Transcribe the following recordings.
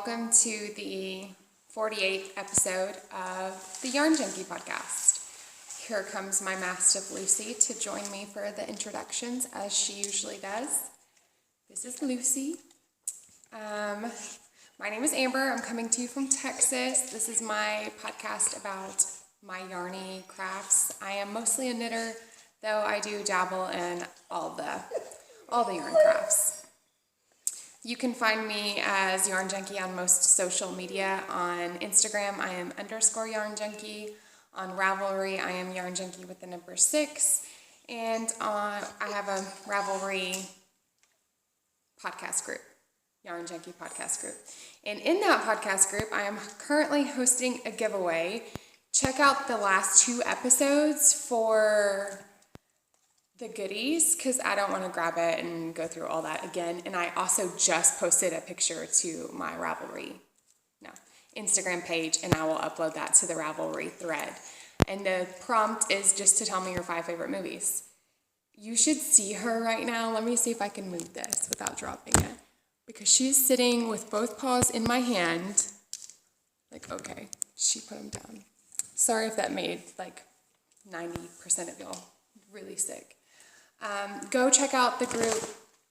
welcome to the 48th episode of the Yarn Junkie podcast. Here comes my Mastiff Lucy to join me for the introductions, as she usually does. This is Lucy. My name is Amber. I'm coming to you from Texas. This is my podcast about my yarny crafts. I am mostly a knitter, though I do dabble in all the yarn crafts. You can find me as Yarn Junkie on most social media. On Instagram, I am _Yarn Junkie. On Ravelry, I am Yarn Junkie with the number 6. And I have a Ravelry podcast group, Yarn Junkie podcast group. And in that podcast group, I am currently hosting a giveaway. Check out the last 2 episodes for the goodies, because I don't want to grab it and go through all that again. And I also just posted a picture to my Instagram page, and I will upload that to the Ravelry thread. And the prompt is just to tell me your 5 favorite movies. You should see her right now. Let me see if I can move this without dropping it, because she's sitting with both paws in my hand. Okay, she put them down. Sorry if that made 90% of y'all really sick. Go check out the group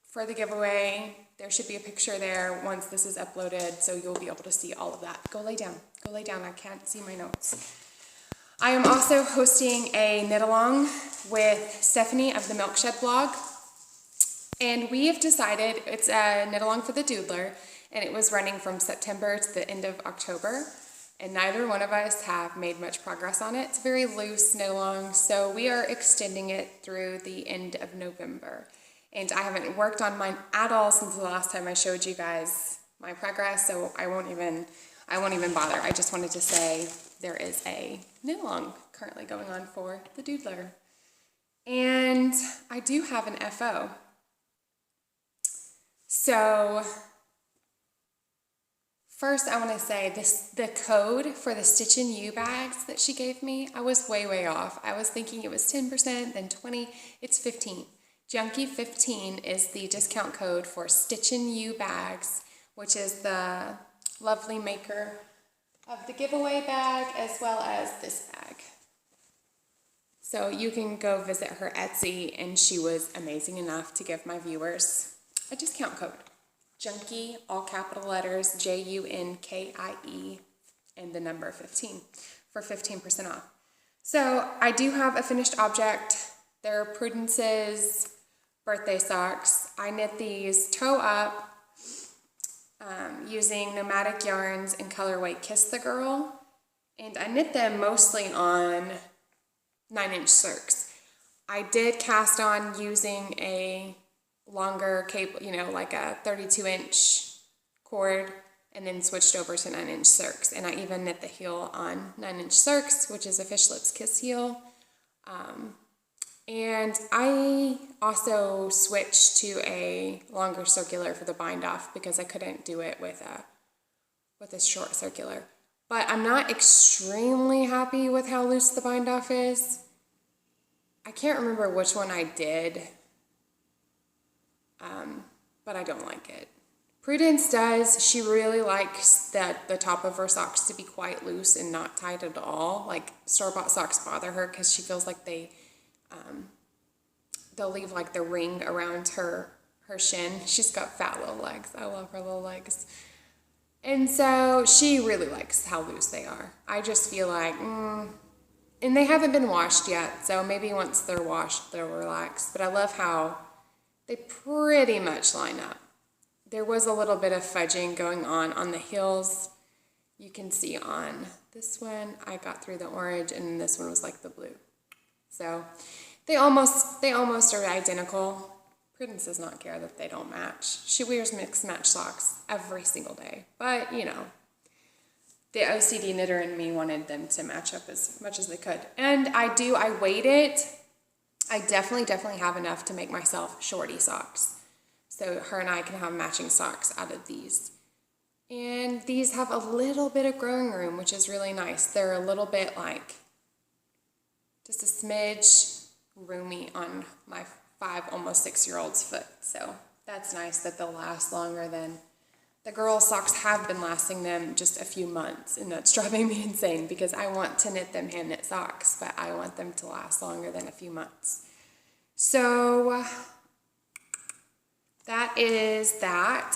for the giveaway. There should be a picture there once this is uploaded, so you'll be able to see all of that. Go lay down. Go lay down. I can't see my notes. I am also hosting a knit-along with Stephanie of the Milkshed blog. And we have decided it's a knit-along for the Doodler, and it was running from September to the end of October. And neither one of us have made much progress on it. It's very loose knit-along, so we are extending it through the end of November. And I haven't worked on mine at all since the last time I showed you guys my progress, so I won't even bother. I just wanted to say there is a knit-along currently going on for the Doodler. And I do have an FO. So first, I want to say the code for the Stitchin' You bags that she gave me, I was way off. I was thinking it was 10%, then 20%, it's 15%. Junkie 15 is the discount code for Stitchin' You bags, which is the lovely maker of the giveaway bag as well as this bag. So you can go visit her Etsy, and she was amazing enough to give my viewers a discount code. Junkie, all capital letters, JUNKIE, and the number 15 for 15% off. So I do have a finished object. They're Prudence's birthday socks. I knit these toe up using Nomadic Yarns and colorway Kiss the Girl. And I knit them mostly on 9-inch circs. I did cast on using a longer cable, like a 32-inch cord, and then switched over to 9-inch circs. And I even knit the heel on 9-inch circs, which is a Fish Lips Kiss heel. And I also switched to a longer circular for the bind off because I couldn't do it with a short circular. But I'm not extremely happy with how loose the bind off is. I can't remember which one I did, but I don't like it. Prudence does. She really likes the top of her socks to be quite loose and not tight at all. Store-bought socks bother her because she feels like they'll leave the ring around her shin. She's got fat little legs. I love her little legs. And so she really likes how loose they are. I just feel like, and they haven't been washed yet, so maybe once they're washed, they'll relax. But I love how they pretty much line up. There was a little bit of fudging going on the heels. You can see on this one, I got through the orange, and this one was the blue. So they almost are identical. Prudence does not care that they don't match. She wears mixed match socks every single day. But, the OCD knitter in me wanted them to match up as much as they could. And I weighed it. I definitely have enough to make myself shorty socks. So her and I can have matching socks out of these. And these have a little bit of growing room, which is really nice. They're a little bit just a smidge roomy on my 5, almost 6-year-old's foot. So that's nice that they'll last longer than the girls' socks have been lasting them just a few months, and that's driving me insane because I want to knit them hand knit socks, but I want them to last longer than a few months. So that is that.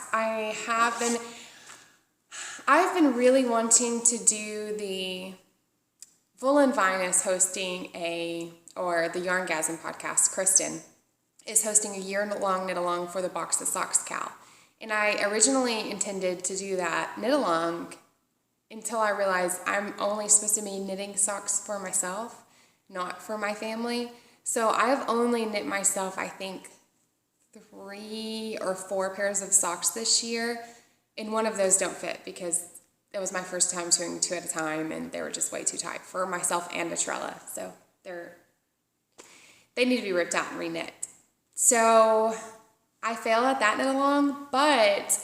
I've been really wanting to do the Volan Vine is hosting or the Yarngasm podcast, Kristen, is hosting a year-long knit-along for the Box of Socks Cal. And I originally intended to do that knit-along until I realized I'm only supposed to be knitting socks for myself, not for my family. So I've only knit myself, I think, 3 or 4 pairs of socks this year, and one of those don't fit because it was my first time doing 2 at a time, and they were just way too tight for myself and Atrella. So they need to be ripped out and re-knit. So I failed at that knit along, but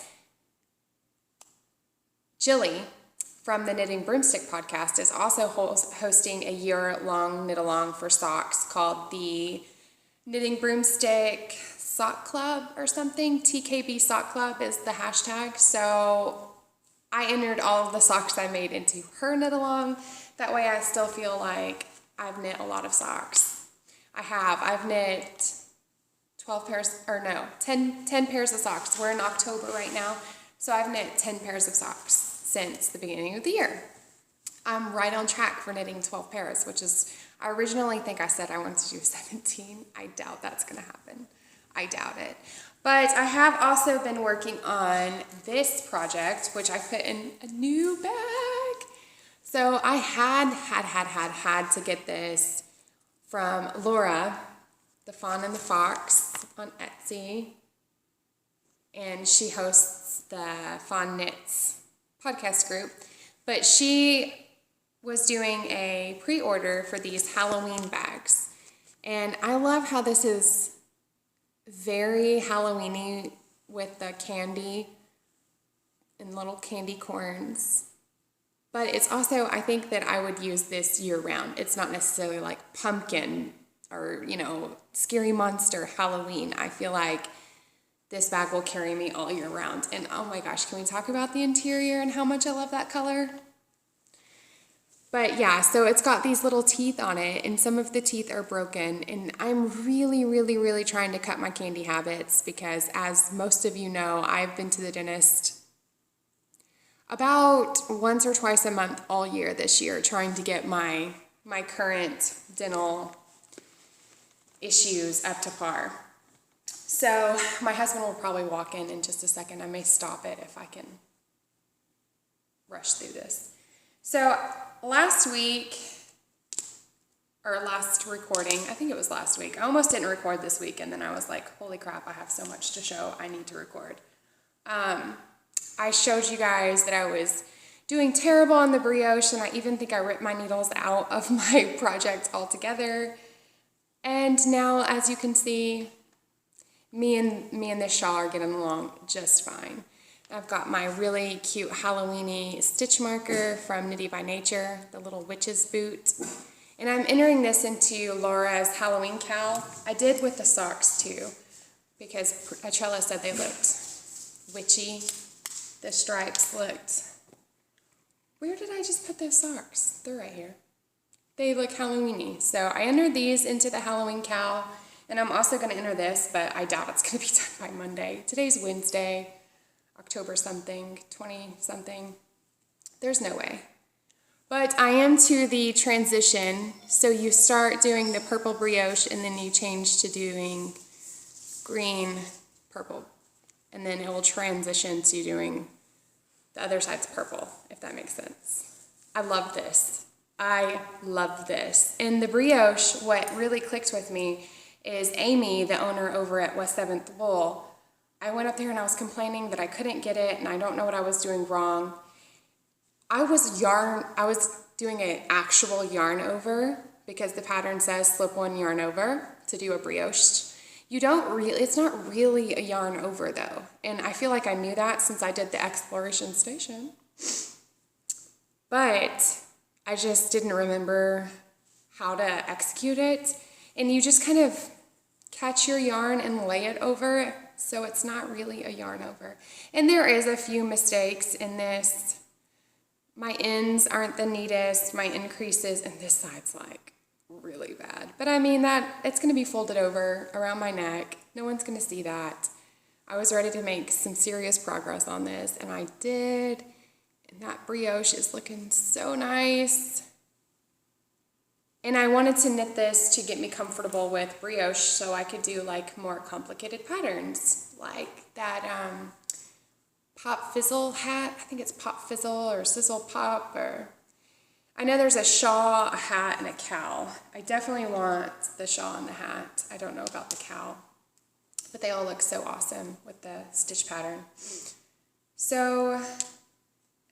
Jilly from the Knitting Broomstick podcast is also hosting a year-long knit along for socks called the Knitting Broomstick Sock Club or something. TKB Sock Club is the hashtag. So I entered all of the socks I made into her knit along. That way I still feel like I've knit a lot of socks. I've knit 10 pairs of socks. We're in October right now, so I've knit 10 pairs of socks since the beginning of the year. I'm right on track for knitting 12 pairs, which is, I originally think I said I wanted to do 17. I doubt that's going to happen. I doubt it. But I have also been working on this project, which I put in a new bag. So I had to get this from Laura, the Fawn and the Fox on Etsy. And she hosts the Fawn Knits podcast group. But she was doing a pre-order for these Halloween bags. And I love how this is very Halloweeny with the candy and little candy corns. But it's also, I think that I would use this year round. It's not necessarily like pumpkin or, scary monster Halloween. I feel like this bag will carry me all year round. And oh my gosh, can we talk about the interior and how much I love that color? But yeah, so it's got these little teeth on it, and some of the teeth are broken. And I'm really, really, really trying to cut my candy habits because, as most of you know, I've been to the dentist about once or twice a month all year this year, trying to get my current dental issues up to par. So my husband will probably walk in just a second. I may stop it if I can rush through this. So last recording, I think it was last week, I almost didn't record this week, and then I was like, holy crap, I have so much to show, I need to record. I showed you guys that I was doing terrible on the brioche, and I even think I ripped my needles out of my project altogether. And now, as you can see, me and this shawl are getting along just fine. I've got my really cute Halloween-y stitch marker from Knitty by Nature, the little witch's boot. And I'm entering this into Laura's Halloween cal. I did with the socks too, because Atrella said they looked witchy. The stripes looked... Where did I just put those socks? They're right here. They look Halloween-y. So I entered these into the Halloween cal, and I'm also going to enter this, but I doubt it's going to be done by Monday. Today's Wednesday, October something, 20 something. There's no way. But I am to the transition. So you start doing the purple brioche, and then you change to doing green, purple. And then it will transition to doing the other side's purple, if that makes sense. I love this. I love this. And the brioche, what really clicked with me is Amy, the owner over at West 7th Wool. I went up there and I was complaining that I couldn't get it and I don't know what I was doing wrong. I was doing an actual yarn over because the pattern says slip one yarn over to do a brioche. It's not really a yarn over though. And I feel like I knew that since I did the exploration station. But I just didn't remember how to execute it. And you just kind of catch your yarn and lay it over so it's not really a yarn over. And there is a few mistakes in this. My ends aren't the neatest, my increases, and this side's like really bad. But I mean it's gonna be folded over around my neck. No one's gonna see that. I was ready to make some serious progress on this, and I did. And that brioche is looking so nice. And I wanted to knit this to get me comfortable with brioche so I could do like more complicated patterns, like that Pop Fizzle hat. I think it's Pop Fizzle or Sizzle Pop, or I know there's a shawl, a hat, and a cow. I definitely want the shawl and the hat. I don't know about the cow, but they all look so awesome with the stitch pattern. So,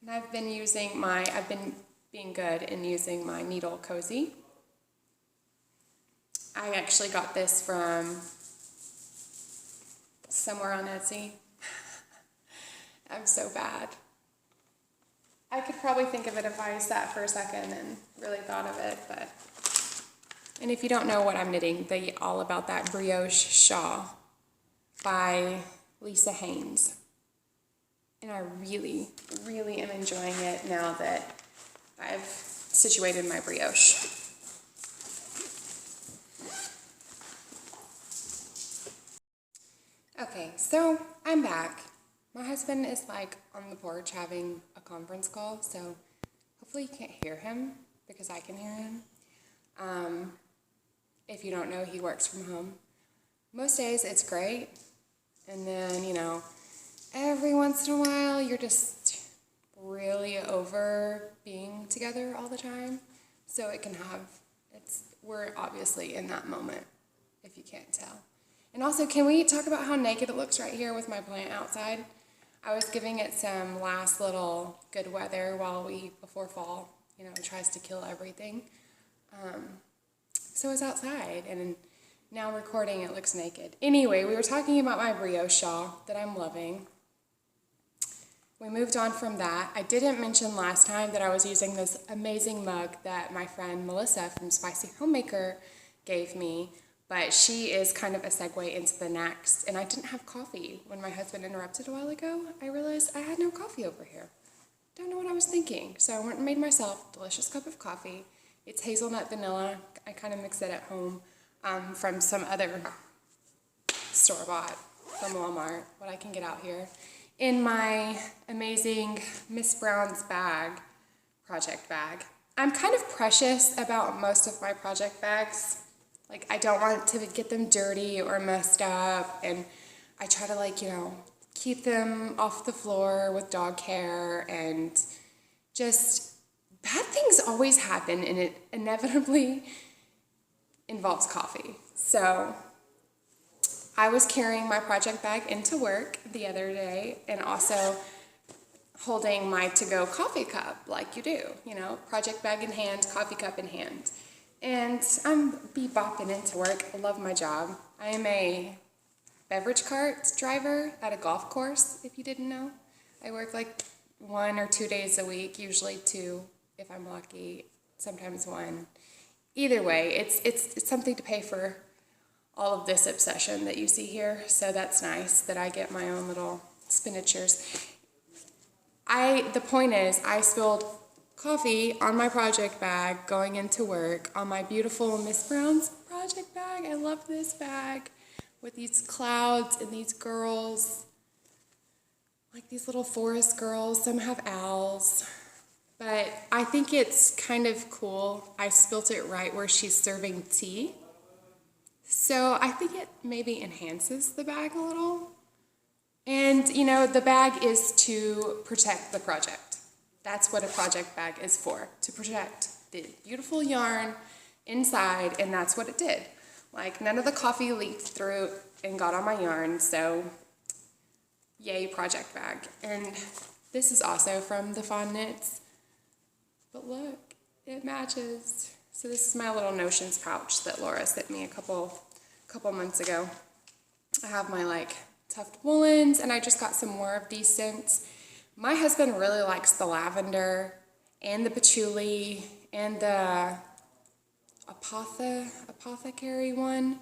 and I've been being good in using my needle cozy. I actually got this from somewhere on Etsy. I'm so bad. I could probably think of it if I sat for a second and really thought of it, but. And if you don't know what I'm knitting, the All About That Brioche Shawl by Lisa Haynes. And I really, really am enjoying it now that I've situated my brioche. Okay, so I'm back. My husband is like on the porch having a conference call, so hopefully you can't hear him because I can hear him. If you don't know, he works from home. Most days it's great, and then, every once in a while you're just really over being together all the time, so we're obviously in that moment, if you can't tell. And also, can we talk about how naked it looks right here with my plant outside? I was giving it some last little good weather before fall, tries to kill everything. So it's outside, and now recording it looks naked. Anyway, we were talking about my brioche shawl that I'm loving. We moved on from that. I didn't mention last time that I was using this amazing mug that my friend Melissa from Spicy Homemaker gave me, but she is kind of a segue into the next. And I didn't have coffee. When my husband interrupted a while ago, I realized I had no coffee over here. Don't know what I was thinking. So I went and made myself a delicious cup of coffee. It's hazelnut vanilla. I kind of mix it at home from some other store-bought from Walmart, what I can get out here. In my amazing Miss Brown's project bag. I'm kind of precious about most of my project bags. Like, I don't want to get them dirty or messed up, and I try to, keep them off the floor with dog hair, and just bad things always happen, and it inevitably involves coffee. So I was carrying my project bag into work the other day, and also holding my to-go coffee cup like you do, project bag in hand, coffee cup in hand. And I'm bebopping into work. I love my job. I am a beverage cart driver at a golf course, if you didn't know. I work like 1 or 2 days a week, usually 2 if I'm lucky, sometimes 1. Either way, it's something to pay for all of this obsession that you see here, so that's nice that I get my own little spinachers. The point is, I spilled coffee on my project bag going into work on my beautiful Miss Brown's project bag. I love this bag with these clouds and these girls, like these little forest girls. Some have owls, but I think it's kind of cool. I spilt it right where she's serving tea, so I think it maybe enhances the bag a little. And the bag is to protect the project. That's what a project bag is for, to protect the beautiful yarn inside, and that's what it did. Like, none of the coffee leaked through and got on my yarn, so yay, project bag. And this is also from the Fawn Knits, but look, it matches. So this is my little Notions pouch that Laura sent me a couple months ago. I have my tuft woolens, and I just got some more of these scents. My husband really likes the lavender and the patchouli and the apothecary one,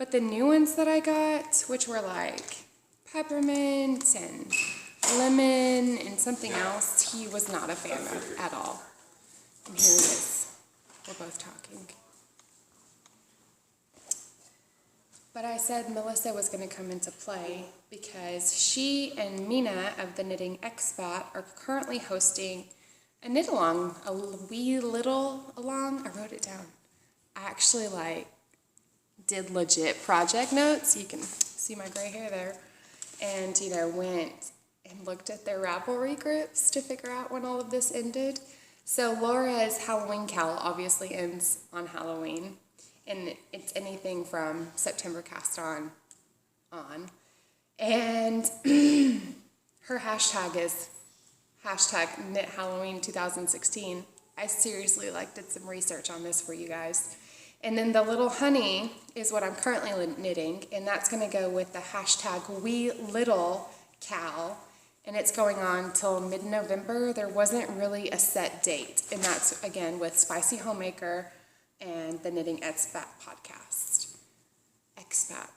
But the new ones that I got, which were like peppermint and lemon and something else, he was not a fan of at all. And here he is. We're both talking. But I said Melissa was going to come into play because she and Mina of the Knitting Expat are currently hosting a knit along, a wee little along. I wrote it down. I actually did legit project notes. You can see my gray hair there. And, went and looked at their Ravelry groups to figure out when all of this ended. So Laura's Halloween Cal obviously ends on Halloween. And it's anything from September cast on. And her hashtag is #KnitHalloween2016. I seriously did some research on this for you guys. And then the little honey is what I'm currently knitting, and that's going to go with the #WeLittleCal, and it's going on till mid-November. There wasn't really a set date, and that's, again, with Spicy Homemaker and the Knitting Expat podcast. Expat.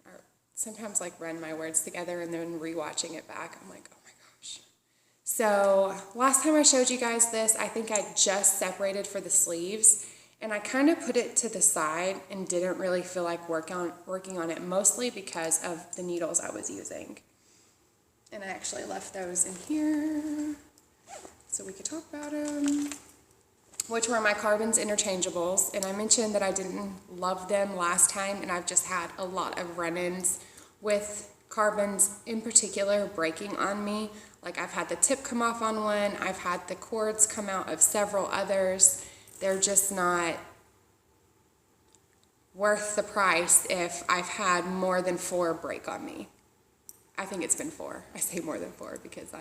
I sometimes run my words together and then rewatching it back, I'm like, oh my gosh. So last time I showed you guys this, I think I just separated for the sleeves, and I kind of put it to the side and didn't really feel like working on it, mostly because of the needles I was using. And I actually left those in here so we could talk about them, which were my Carbons interchangeables. And I mentioned that I didn't love them last time, and I've just had a lot of run-ins with Carbons in particular breaking on me. I've had the tip come off on one, I've had the cords come out of several others. They're just not worth the price if I've had more than 4 break on me. I think it's been 4. I say more than 4 because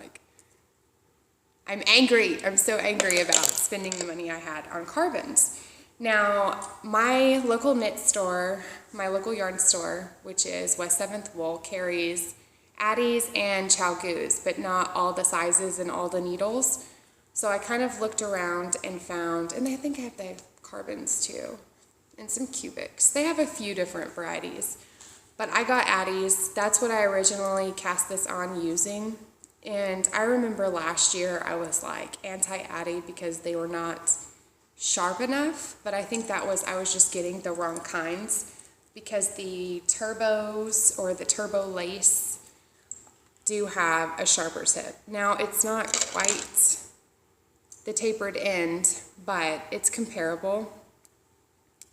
I'm angry. I'm so angry about spending the money I had on Carbons. Now, my local knit store, my local yarn store, which is West 7th Wool, carries Addies and Chalgoos, but not all the sizes and all the needles. So I kind of looked around and found, and I think they have Carbons too, and some cubics. They have a few different varieties, but I got Addies. That's what I originally cast this on using. And I remember last year I was anti-Addie because they were not sharp enough, but I think I was just getting the wrong kinds because the turbos or the turbo lace do have a sharper tip. Now it's not quite the tapered end, but it's comparable,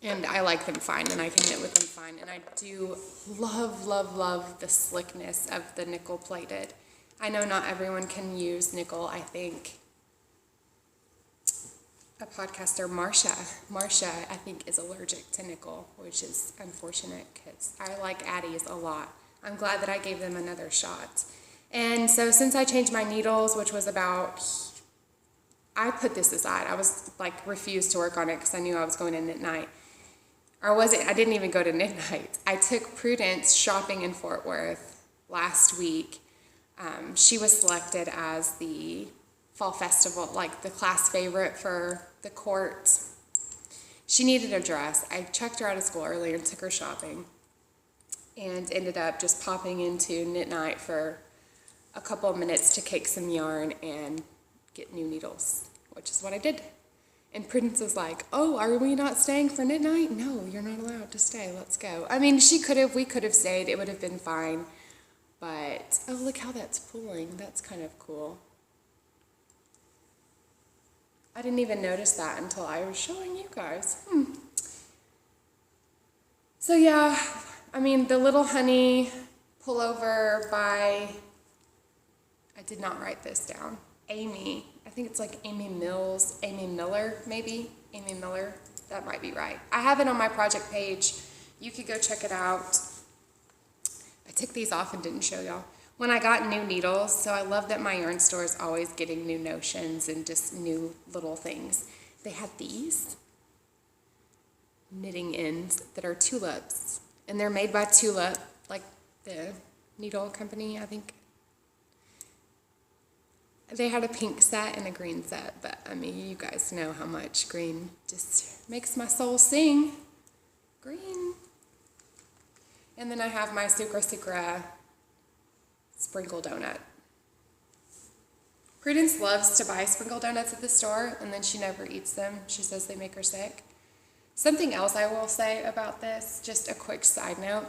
and I like them fine, and I can knit with them fine, and I do love, love, love the slickness of the nickel plated. I know not everyone can use nickel. I think a podcaster, Marcia, I think is allergic to nickel, which is unfortunate because I like Addies a lot. I'm glad that I gave them another shot. And so since I changed my needles, which was I put this aside. I was refused to work on it because I knew I was going to knit night. Or was it? I didn't even go to knit night. I took Prudence shopping in Fort Worth last week. She was selected as the fall festival, the class favorite for the court. She needed a dress. I checked her out of school earlier and took her shopping, and ended up just popping into knit night for a couple of minutes to cake some yarn and get new needles, which is what I did. And Prudence was like, oh, are we not staying for knit night? No, you're not allowed to stay. Let's go. I mean, we could have stayed. It would have been fine. But, oh, look how that's pulling. That's kind of cool. I didn't even notice that until I was showing you guys. So yeah, I mean, the Little Honey pullover by, I did not write this down, Amy. I think it's Amy Miller, maybe? Amy Miller, that might be right. I have it on my project page. You could go check it out. I took these off and didn't show y'all. When I got new needles, so I love that my yarn store is always getting new notions and just new little things. They had these knitting ends that are tulips, and they're made by Tulip, the needle company, I think. They had a pink set and a green set, but I mean, you guys know how much green just makes my soul sing. Green. And then I have my Sucra sprinkle donut. Prudence loves to buy sprinkle donuts at the store, and then she never eats them. She says they make her sick. Something else I will say about this, just a quick side note.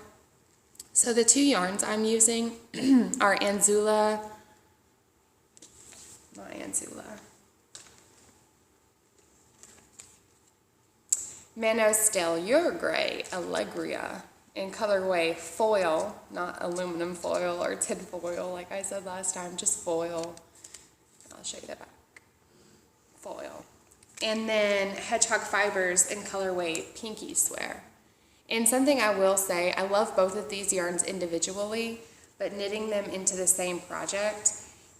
So the 2 yarns I'm using are Anzula, Manos Stellure Gray Allegria in colorway foil, not aluminum foil or tin foil like I said last time, just foil. I'll show you the back. Foil. And then Hedgehog Fibers in colorway Pinky Swear. And something I will say, I love both of these yarns individually, but knitting them into the same project,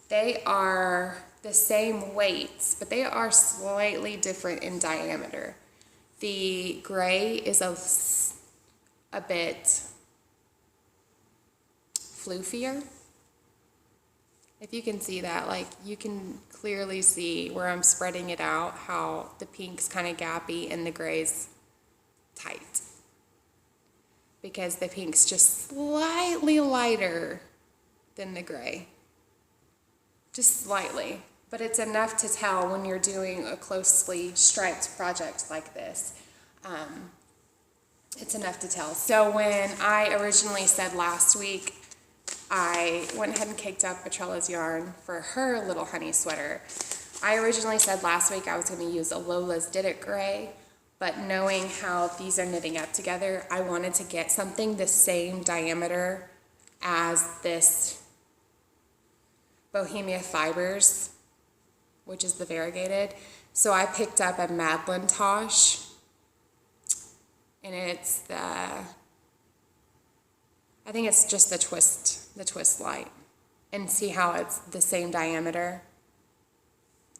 they are the same weights, but they are slightly different in diameter. The gray is a bit floofier. If you can see that, like you can clearly see where I'm spreading it out, how the pink's kind of gappy and the gray's tight. Because the pink's just slightly lighter than the gray. Just slightly. But it's enough to tell when you're doing a closely striped project like this. It's enough to tell. So when I originally said last week, I went ahead and caked up Petrella's yarn for her little honey sweater. I originally said last week I was going to use a Lola's Did It Gray, but knowing how these are knitting up together, I wanted to get something the same diameter as this Bohemia Fibers, which is the variegated. So I picked up a Madeline Tosh, and it's I think it's just the twist light, and see how it's the same diameter.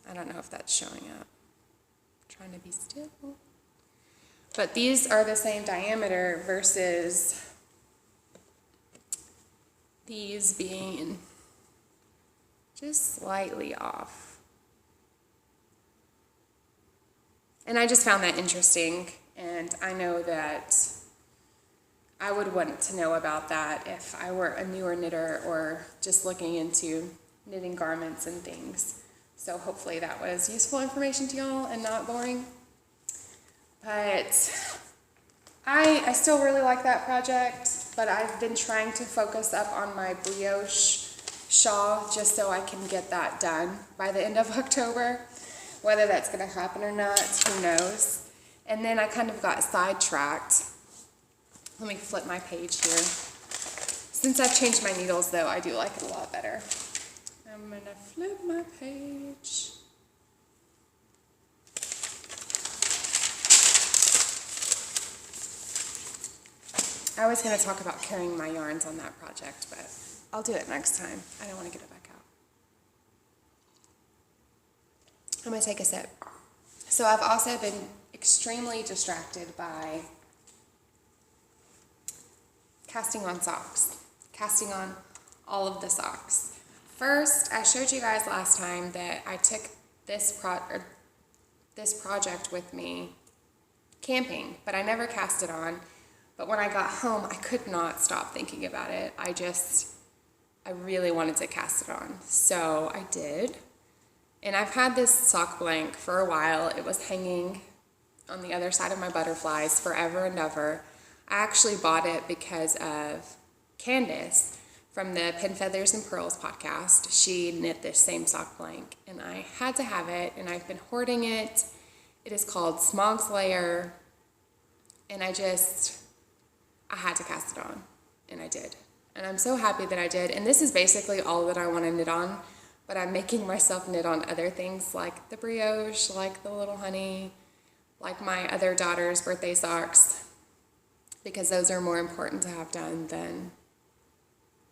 I don't know if that's showing up. I'm trying to be still. But these are the same diameter versus these being just slightly off. And I just found that interesting, and I know that I would want to know about that if I were a newer knitter or just looking into knitting garments and things. So hopefully that was useful information to y'all and not boring. But I still really like that project, but I've been trying to focus up on my brioche shawl just so I can get that done by the end of October. Whether that's going to happen or not, who knows. And then I kind of got sidetracked. Let me flip my page here. Since I've changed my needles, though, I do like it a lot better. I'm going to flip my page. I was going to talk about carrying my yarns on that project, but I'll do it next time. I don't want to get it back out. I'm going to take a sip. So I've also been extremely distracted by casting on socks, casting on all of the socks. First, I showed you guys last time that I took this project with me camping, but I never cast it on. But when I got home, I could not stop thinking about it. I really wanted to cast it on. So I did. And I've had this sock blank for a while. It was hanging on the other side of my butterflies forever and ever. I actually bought it because of Candace from the Pin Feathers and Pearls podcast. She knit this same sock blank, and I had to have it, and I've been hoarding it. It is called Smog's Lair, and I had to cast it on, and I did. And I'm so happy that I did, and this is basically all that I want to knit on, but I'm making myself knit on other things like the brioche, like the little honey, like my other daughter's birthday socks, because those are more important to have done than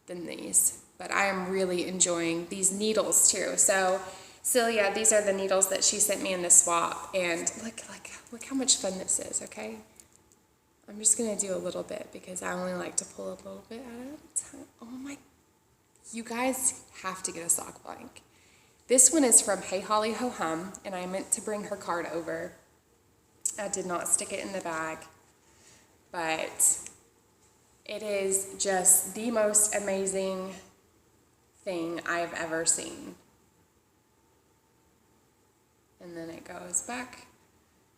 these. But I am really enjoying these needles too. So Celia, these are the needles that she sent me in the swap, and look how much fun this is, okay? I'm just gonna do a little bit because I only like to pull a little bit at a time. Oh my, you guys have to get a sock blank. This one is from Hey Holly Ho Hum, and I meant to bring her card over. I did not stick it in the bag, but It is just the most amazing thing I've ever seen. And then it goes back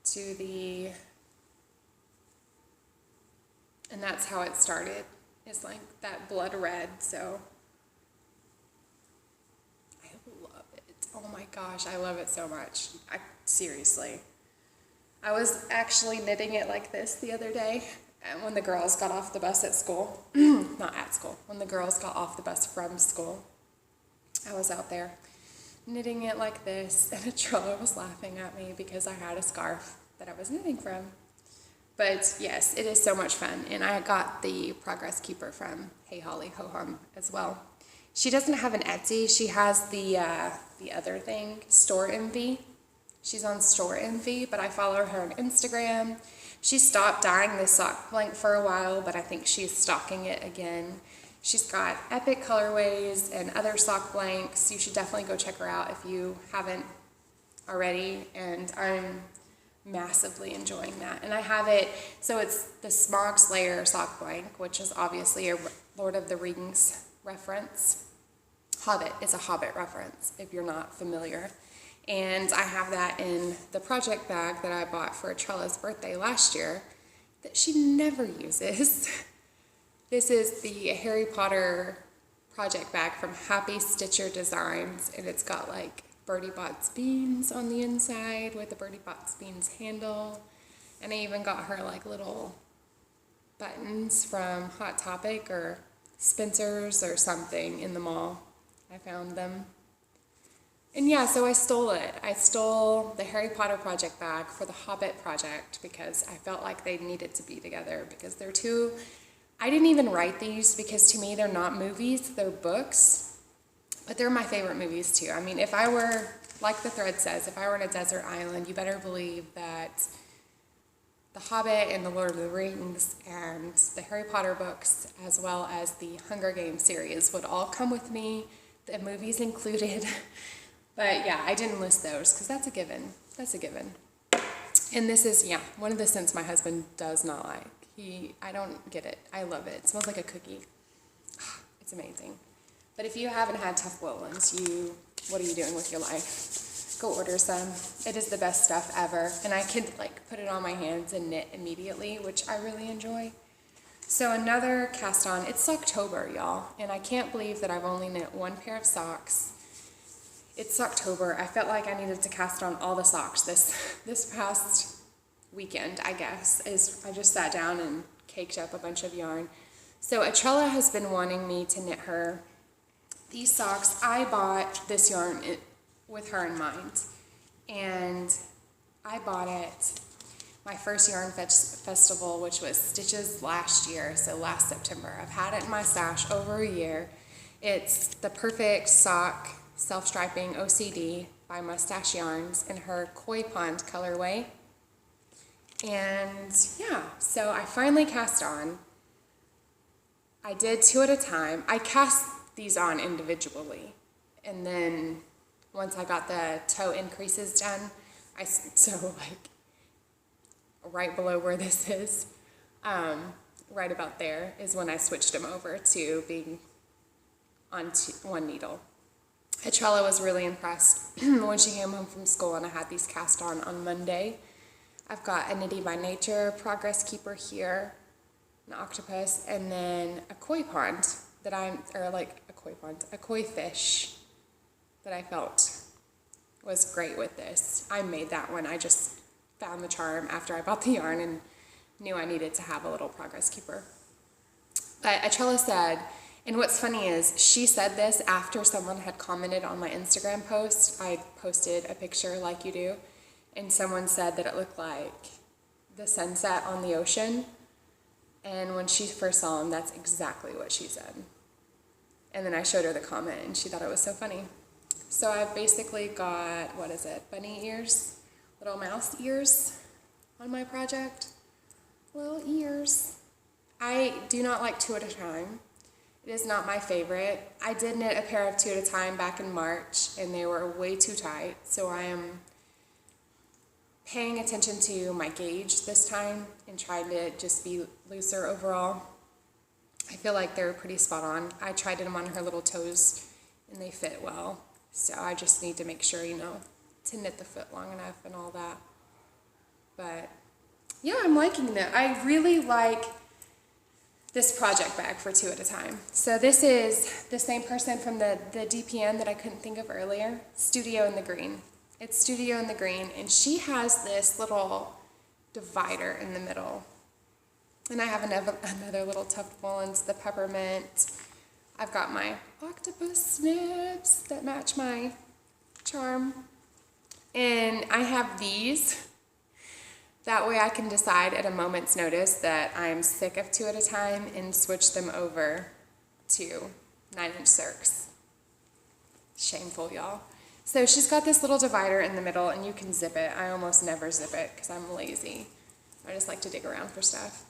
to and that's how it started. It's like that blood red, so I love it. Oh my gosh, I love it so much. Seriously. I was actually knitting it like this the other day when the girls got off the bus at school. Not at school. When the girls got off the bus from school, I was out there knitting it like this, and a Trello was laughing at me because I had a scarf that I was knitting from. But yes, it is so much fun, and I got the Progress Keeper from Hey Holly Ho Hum as well. She doesn't have an Etsy. She has the other thing, Store Envy. She's on Store Envy, but I follow her on Instagram. She stopped dyeing this sock blank for a while, but I think she's stocking it again. She's got epic colorways and other sock blanks. You should definitely go check her out if you haven't already, and I'm massively enjoying that. And I have it, so it's the Smog Slayer sock blank, which is obviously a Lord of the Rings reference. Hobbit is a Hobbit reference, if you're not familiar. And I have that in the project bag that I bought for Trella's birthday last year that she never uses. This is the Harry Potter project bag from Happy Stitcher Designs, and it's got like Bertie Bott's beans on the inside with the Bertie Bott's beans handle. And I even got her like little buttons from Hot Topic or Spencer's or something in the mall. I found them. And yeah, so I stole it. I stole the Harry Potter project bag for the Hobbit project because I felt like they needed to be together because they're two. I didn't even write these because to me they're not movies, they're books. But they're my favorite movies too. I mean, if I were, like the thread says, if I were in a desert island, you better believe that The Hobbit and The Lord of the Rings and the Harry Potter books, as well as the Hunger Games series, would all come with me, the movies included. But yeah, I didn't list those because that's a given. That's a given. And this is, yeah, one of the scents my husband does not like. I don't get it. I love it. It smells like a cookie. It's amazing. But if you haven't had Tough Woolens, what are you doing with your life? Go order some. It is the best stuff ever. And I could like put it on my hands and knit immediately, which I really enjoy. So another cast on, it's Socktober, y'all. And I can't believe that I've only knit one pair of socks. It's Socktober. I felt like I needed to cast on all the socks this past weekend, I guess, I just sat down and caked up a bunch of yarn. So Atrella has been wanting me to knit her these socks. I bought this yarn with her in mind, and I bought it my first yarn festival, which was Stitches last year, so last September. I've had it in my stash over a year. It's the Perfect Sock Self-Striping OCD by Mustache Yarns in her Koi Pond colorway. And yeah, so I finally cast on. I did 2 at a time. I cast these on individually, and then once I got the toe increases done, so like right below where this is, right about there is when I switched them over to being on one needle. Atrella was really impressed when she came home from school and I had these cast on Monday. I've got a Knitty by Nature Progress Keeper here, an octopus, and then a koi pond a koi fish that I felt was great with this. I made that one. I just found the charm after I bought the yarn and knew I needed to have a little Progress Keeper. But Atrella said, and what's funny is she said this after someone had commented on my Instagram post. I posted a picture like you do, and someone said that it looked like the sunset on the ocean. And when she first saw him, that's exactly what she said. And then I showed her the comment, and she thought it was so funny. So I've basically got, bunny ears? Little mouse ears on my project. Little ears. I do not like 2 at a time. It is not my favorite. I did knit a pair of 2 at a time back in March, and they were way too tight. So I am paying attention to my gauge this time and trying to just be looser overall. I feel like they're pretty spot on. I tried them on her little toes and they fit well. So I just need to make sure, you know, to knit the foot long enough and all that. But yeah, I'm liking that. I really like this project bag for 2 at a time. So this is the same person from the DPN that I couldn't think of earlier, Studio in the Green. It's Studio in the Green, and she has this little divider in the middle. And I have another little tuft woolens, the peppermint. I've got my octopus snips that match my charm. And I have these. That way I can decide at a moment's notice that I'm sick of 2 at a time and switch them over to 9-inch circs. Shameful, y'all. So she's got this little divider in the middle and you can zip it. I almost never zip it because I'm lazy. I just like to dig around for stuff.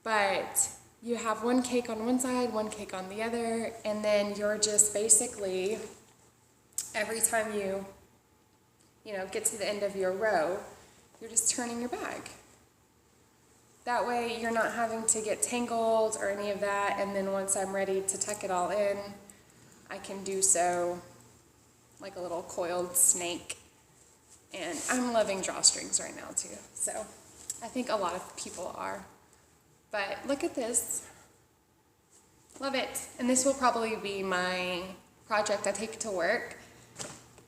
But you have one cake on one side, one cake on the other, and then you're just basically, every time you get to the end of your row, you're just turning your bag. That way you're not having to get tangled or any of that, and then once I'm ready to tuck it all in, I can do so like a little coiled snake. And I'm loving drawstrings right now too, so I think a lot of people are. But look at this. Love it. And this will probably be my project I take to work,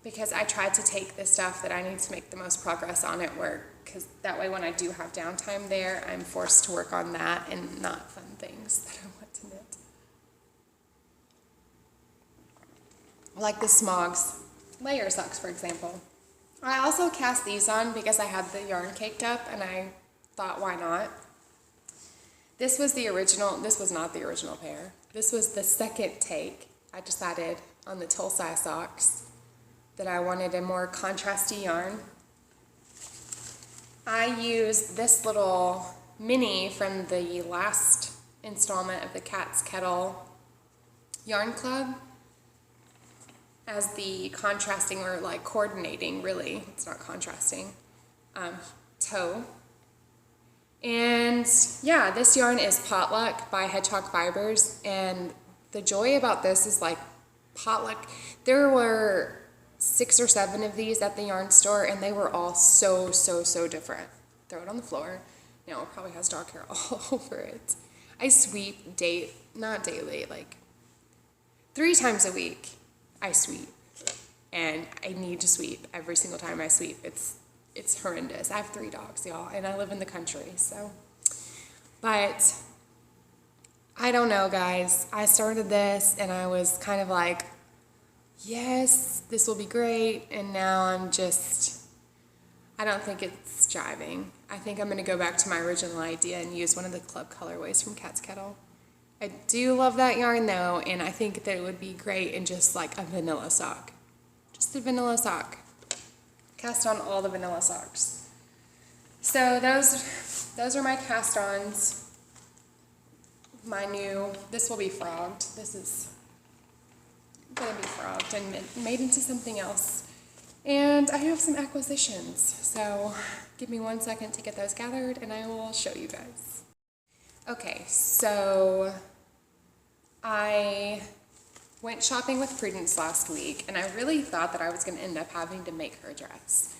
because I tried to take the stuff that I need to make the most progress on at work, because that way when I do have downtime there, I'm forced to work on that and not fun things that I want to knit. Like the Smogs layer socks, for example. I also cast these on because I had the yarn caked up and I thought, why not? This was the original, this was not the original pair. This was the second take. I decided on the Tulsi socks that I wanted a more contrasty yarn. I used this little mini from the last installment of the Cat's Kettle Yarn Club as the contrasting, or like coordinating, really, it's not contrasting, toe. And yeah, this yarn is Potluck by Hedgehog Fibers, and the joy about this is like Potluck, there were 6 or 7 of these at the yarn store, and they were all so different. Throw it on the floor. Now it probably has dog hair all over it. I sweep not daily, like 3 times a week I sweep. And I need to sweep every single time I sweep. It's horrendous. I have 3 dogs, y'all, and I live in the country, so. But I don't know, guys. I started this and I was kind of like, yes, this will be great, and now I don't think it's jiving. I think I'm going to go back to my original idea and use one of the club colorways from Cat's Kettle. I do love that yarn though, and I think that it would be great in just like a vanilla sock. Just a vanilla sock. Cast on all the vanilla socks. So those are my cast-ons. This will be frogged. This is gonna be frogged and made into something else. And I have some acquisitions, so give me 1 second to get those gathered and I will show you guys. Okay, so I went shopping with Prudence last week, and I really thought that I was gonna end up having to make her a dress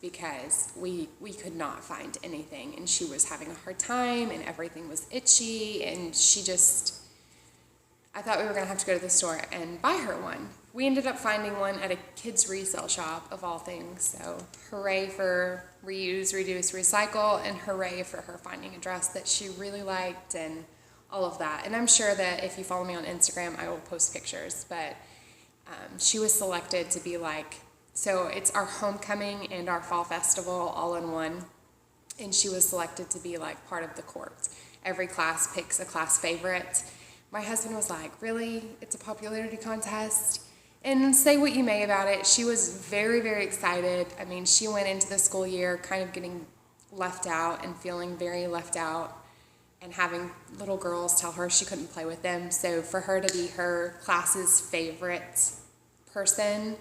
because we could not find anything, and she was having a hard time and everything was itchy, and I thought we were gonna have to go to the store and buy her one. We ended up finding one at a kids resale shop of all things, so hooray for reuse, reduce, recycle, and hooray for her finding a dress that she really liked and all of that. And I'm sure that if you follow me on Instagram, I will post pictures, but she was selected to be so it's our homecoming and our fall festival all in one, and she was selected to be part of the court. Every class picks a class favorite. My husband was like, really? It's a popularity contest? And say what you may about it, she was very, very excited. I mean, she went into the school year kind of getting left out and feeling very left out and having little girls tell her she couldn't play with them. So for her to be her class's favorite person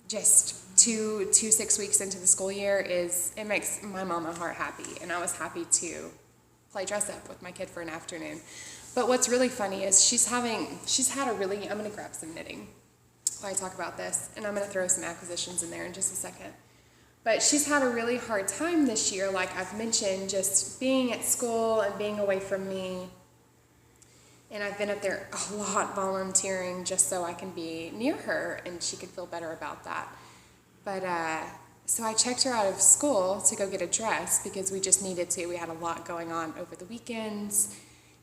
just 6 weeks into the school year it makes my mama heart happy, and I was happy too. play dress up with my kid for an afternoon. But what's really funny is she's had a really, I'm going to grab some knitting while I talk about this, and I'm going to throw some acquisitions in there in just a second. But she's had a really hard time this year, like I've mentioned, just being at school and being away from me. And I've been up there a lot volunteering just so I can be near her and she could feel better about that. But so I checked her out of school to go get a dress because we just needed to. We had a lot going on over the weekends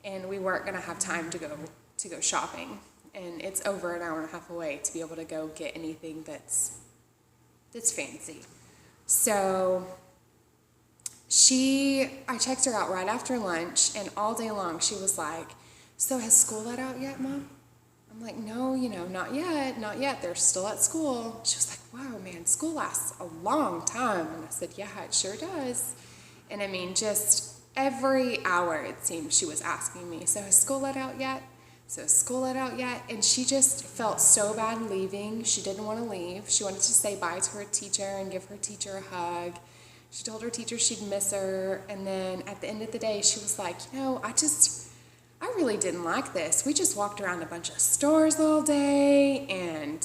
and we weren't going to have time to go shopping. And it's over an hour and a half away to be able to go get anything that's fancy. So I checked her out right after lunch, and all day long she was like, "So has school let out yet, Mom?" I'm like, "No, not yet. They're still at school." She was like, "Wow, man, school lasts a long time." And I said, "Yeah, it sure does." And I mean, just every hour it seemed she was asking me, "So has school let out yet? So has school let out yet?" And she just felt so bad leaving. She didn't want to leave. She wanted to say bye to her teacher and give her teacher a hug. She told her teacher she'd miss her. And then at the end of the day, she was like, I really didn't like this. We just walked around a bunch of stores all day, and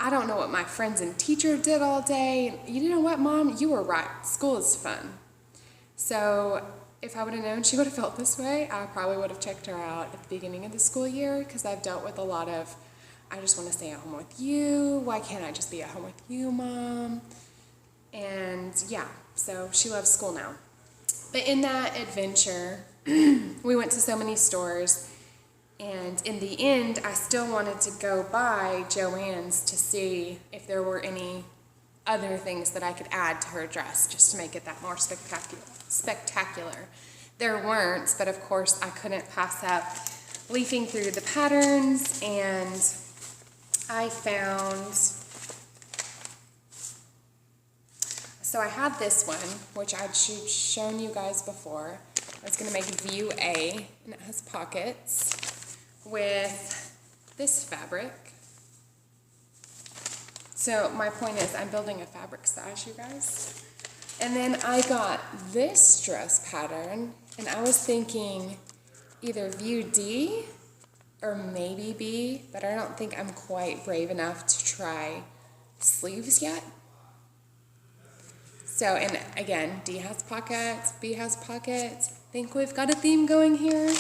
I don't know what my friends and teacher did all day. You know what, Mom? You were right. School is fun. So if I would have known she would have felt this way, I probably would have checked her out at the beginning of the school year, because I've dealt with a lot of, "I just want to stay at home with you. Why can't I just be at home with you, Mom?" And yeah, so she loves school now. But in that adventure, we went to so many stores, and in the end, I still wanted to go by Joann's to see if there were any other things that I could add to her dress just to make it that more spectacular. There weren't, but of course I couldn't pass up leafing through the patterns, and I found, so I had this one, which I'd shown you guys before. I was going to make view A, and it has pockets with this fabric. So my point is, I'm building a fabric stash, you guys. And then I got this dress pattern, and I was thinking either view D or maybe B, but I don't think I'm quite brave enough to try sleeves yet. So, and again, D has pockets, B has pockets. I think we've got a theme going here.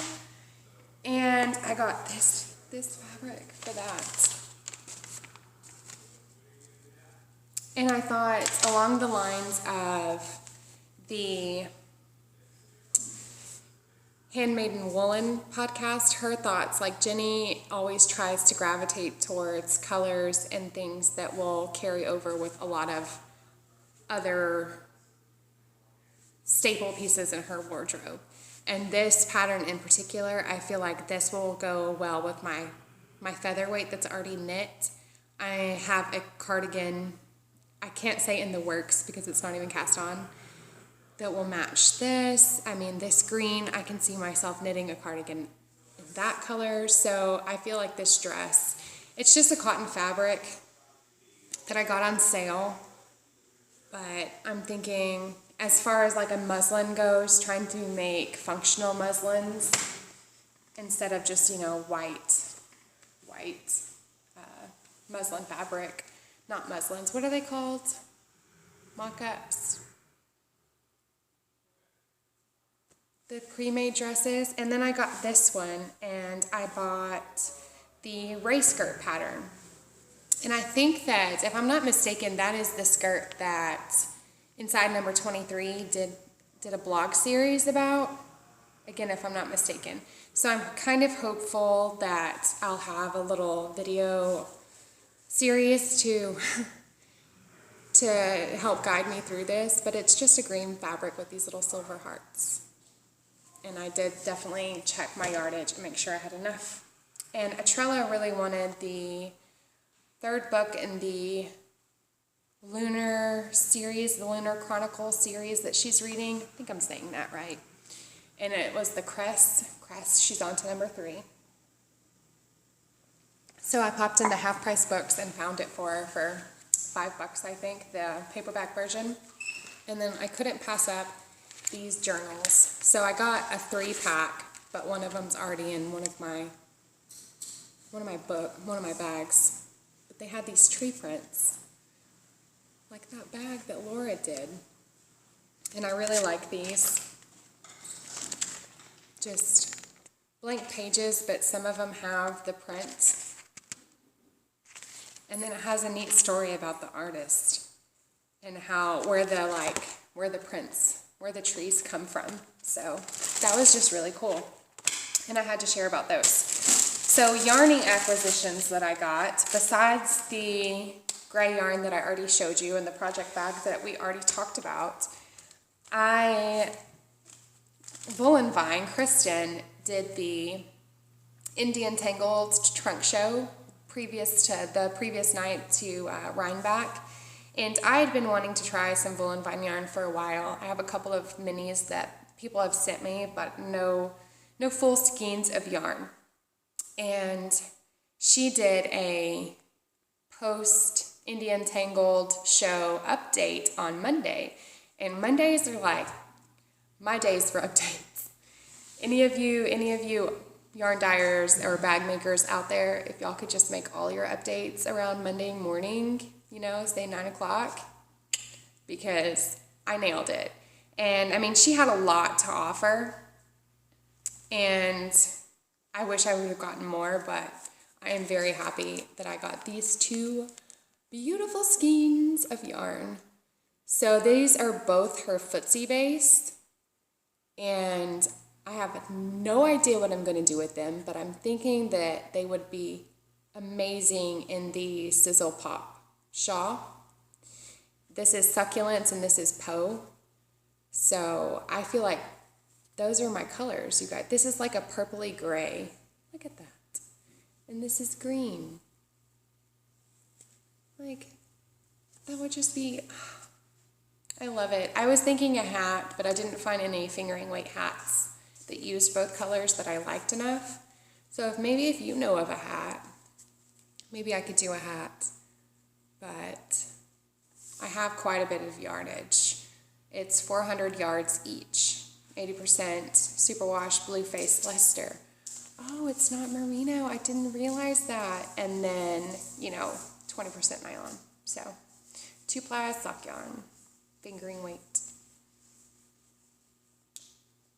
And I got this fabric for that. And I thought along the lines of the Handmaiden Woolen podcast, her thoughts, like Jenny always tries to gravitate towards colors and things that will carry over with a lot of other staple pieces in her wardrobe. And this pattern in particular, I feel like this will go well with my featherweight that's already knit. I have a cardigan, I can't say in the works because it's not even cast on, that will match this. I mean, this green, I can see myself knitting a cardigan in that color. So I feel like this dress, it's just a cotton fabric that I got on sale. But I'm thinking, as far as like a muslin goes, trying to make functional muslins instead of just, white muslin fabric. Not muslins. What are they called? Mock-ups. The pre-made dresses. And then I got this one, and I bought the ray skirt pattern. And I think that, if I'm not mistaken, that is the skirt that Inside Number 23 did a blog series about. Again, if I'm not mistaken. So I'm kind of hopeful that I'll have a little video series to help guide me through this. But it's just a green fabric with these little silver hearts. And I did definitely check my yardage and make sure I had enough. And Atrella really wanted the third book in the Lunar series, the Lunar Chronicle series that she's reading. I think I'm saying that right. And it was the Cress. She's on to number 3. So I popped into Half Price Books and found it for $5, I think, the paperback version. And then I couldn't pass up these journals. So I got a 3-pack, but one of them's already in one of my bags. But they had these tree prints, like that bag that Laura did. And I really like these. Just blank pages, but some of them have the print. And then it has a neat story about the artist and where the trees come from. So that was just really cool. And I had to share about those. So yarning acquisitions that I got, besides the gray yarn that I already showed you and the project bag that we already talked about, Kristen did the Indian Tangled trunk show the previous night to Rhinebeck. And I had been wanting to try some Wool & Vine yarn for a while. I have a couple of minis that people have sent me, but no full skeins of yarn. And she did a post Indian Tangled show update on Monday. And Mondays are like my days for updates. Any of you yarn dyers or bag makers out there, if y'all could just make all your updates around Monday morning, say 9 o'clock, because I nailed it. And I mean, she had a lot to offer, and I wish I would have gotten more, but I am very happy that I got these 2 beautiful skeins of yarn. So these are both her footsie base, and I have no idea what I'm going to do with them, but I'm thinking that they would be amazing in the Sizzle Pop shawl. This is Succulents and this is Poe. So I feel like those are my colors, you guys. This is like a purpley gray. Look at that. And this is green. Like, that would just be... I love it. I was thinking a hat, but I didn't find any fingering weight hats that used both colors that I liked enough. So if you know of a hat, maybe I could do a hat. But I have quite a bit of yardage. It's 400 yards each, 80% superwash blue face Leicester. Oh, it's not merino. I didn't realize that. And then, 20% nylon. So 2-ply sock yarn, fingering weight.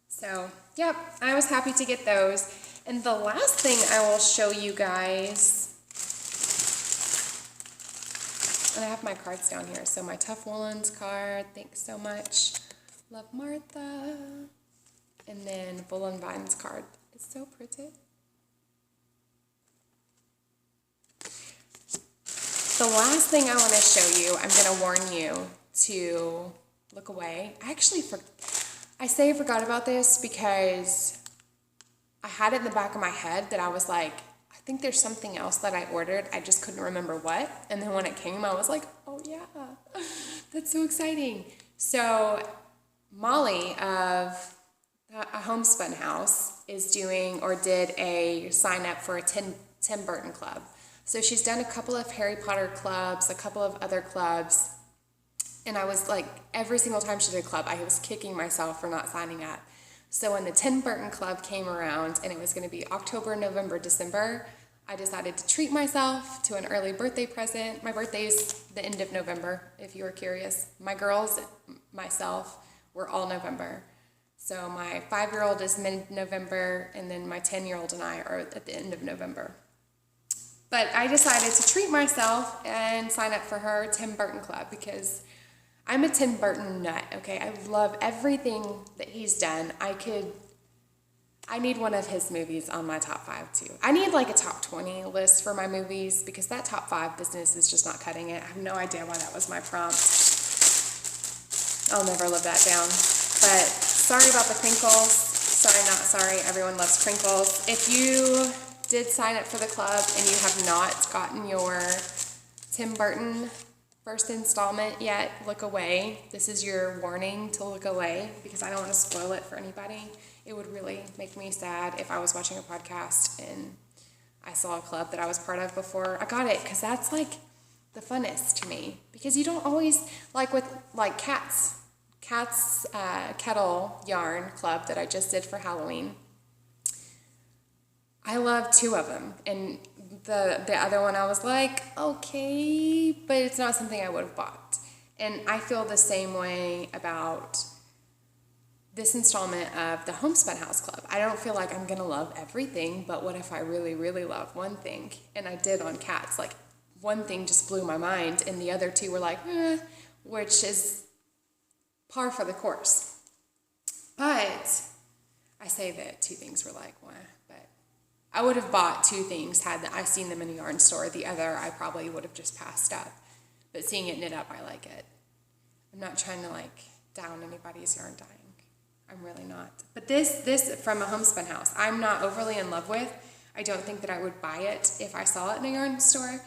So, yep, I was happy to get those. And the last thing I will show you guys, and I have my cards down here. So my Tough Woolens card, thanks so much. Love Martha. And then Wool & Vine's card. It's so pretty. The last thing I want to show you, I'm going to warn you to look away. I say I forgot about this because I had it in the back of my head that I was like, I think there's something else that I ordered. I just couldn't remember what. And then when it came, I was like, oh yeah, that's so exciting. So Molly of a Homespun House did a sign up for a Tim Burton club. So she's done a couple of Harry Potter clubs, a couple of other clubs. And I was like, every single time she did a club, I was kicking myself for not signing up. So when the Tim Burton Club came around and it was going to be October, November, December, I decided to treat myself to an early birthday present. My birthday's the end of November, if you were curious. My girls, myself, were all November. So my 5-year-old is mid-November, and then my 10-year-old and I are at the end of November. But I decided to treat myself and sign up for her Tim Burton Club because I'm a Tim Burton nut, okay? I love everything that he's done. I need one of his movies on my top 5 too. I need like a top 20 list for my movies because that top 5 business is just not cutting it. I have no idea why that was my prompt. I'll never live that down. But sorry about the crinkles. Sorry, not sorry. Everyone loves crinkles. If you did sign up for the club and you have not gotten your Tim Burton first installment yet, look away. This is your warning to look away because I don't want to spoil it for anybody. It would really make me sad if I was watching a podcast and I saw a club that I was part of before I got it, because that's like the funnest to me. Because you don't always, like with like cats Cat's Kettle yarn club that I just did for Halloween. I love 2 of them, and the other one I was like, okay, but it's not something I would have bought. And I feel the same way about this installment of the Homespun House Club. I don't feel like I'm gonna love everything, but what if I really, really love one thing? And I did on cats. Like, one thing just blew my mind, and the other 2 were like, which is par for the course. But I say that 2 things were like, but I would have bought 2 things had I seen them in a yarn store. The other I probably would have just passed up. But seeing it knit up, I like it. I'm not trying to like down anybody's yarn dyeing. I'm really not. But this from a Homespun House, I'm not overly in love with. I don't think that I would buy it if I saw it in a yarn store.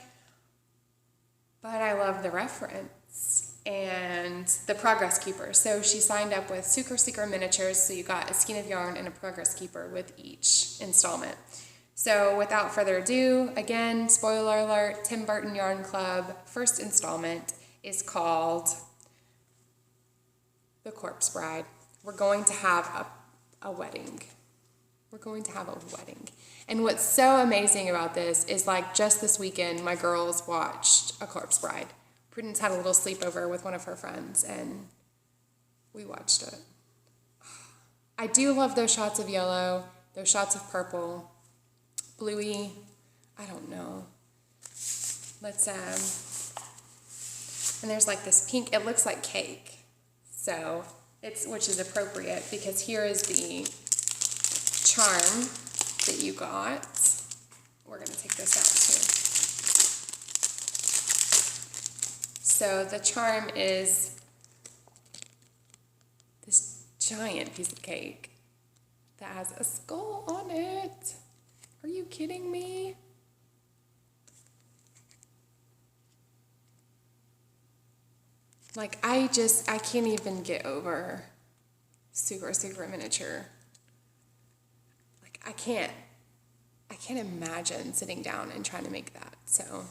But I love the reference and the progress keeper. So she signed up with Seeker Miniatures, so you got a skein of yarn and a progress keeper with each installment. So without further ado, again, spoiler alert, Tim Burton Yarn Club first installment is called The Corpse Bride. We're going to have a wedding. We're going to have a wedding. And what's so amazing about this is, like, just this weekend, my girls watched A Corpse Bride. Prudence had a little sleepover with one of her friends, and we watched it. I do love those shots of yellow, those shots of purple, bluey, I don't know. Let's, and there's like this pink, it looks like cake. So, which is appropriate because here is the charm that you got. We're going to take this out too. So the charm is this giant piece of cake that has a skull on it. Are you kidding me? Like, I can't even get over super miniature. Like, I can't imagine sitting down and trying to make that. So,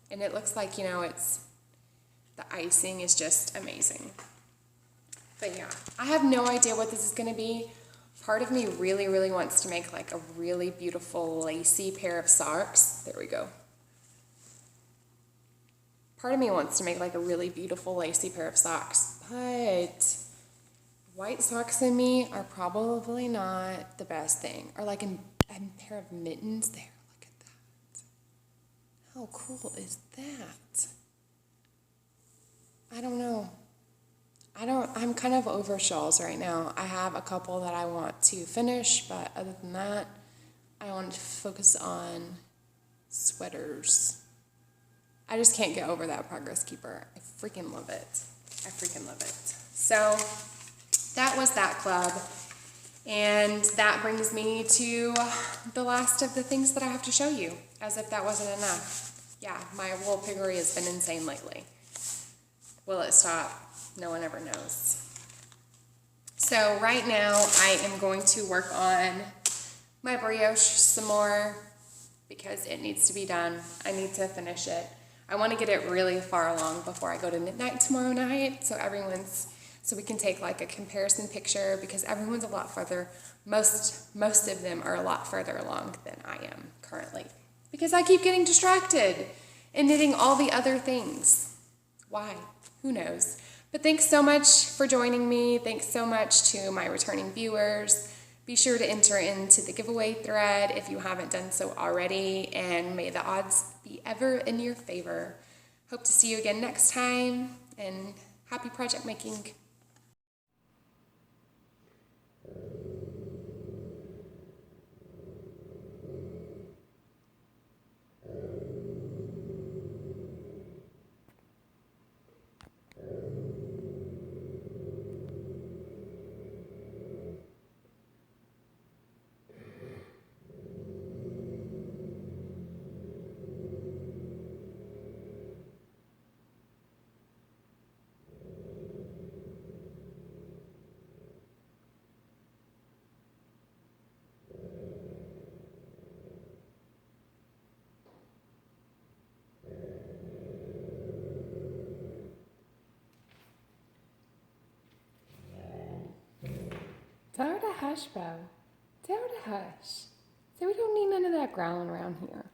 and it looks like, the icing is just amazing. But yeah, I have no idea what this is going to be. Part of me really, really wants to make like a really beautiful lacy pair of socks. There we go. Part of me wants to make like a really beautiful lacy pair of socks, but white socks in me are probably not the best thing. Or like a pair of mittens there, look at that. How cool is that? I don't know. I'm kind of over shawls right now. I have a couple that I want to finish, but other than that, I want to focus on sweaters. I just can't get over that progress keeper. I freaking love it. So that was that club. And that brings me to the last of the things that I have to show you, as if that wasn't enough. Yeah, my wool piggery has been insane lately. Will it stop? No one ever knows. So right now I am going to work on my brioche some more because it needs to be done. I need to finish it. I want to get it really far along before I go to midnight tomorrow night, so we can take like a comparison picture, because everyone's a lot further. Most of them are a lot further along than I am currently, because I keep getting distracted and knitting all the other things. Why? Who knows? But thanks so much for joining me. Thanks so much to my returning viewers. Be sure to enter into the giveaway thread if you haven't done so already, and may the odds be ever in your favor. Hope to see you again next time, and happy project making. hush, Bo. Tell her to hush. So we don't need none of that growling around here.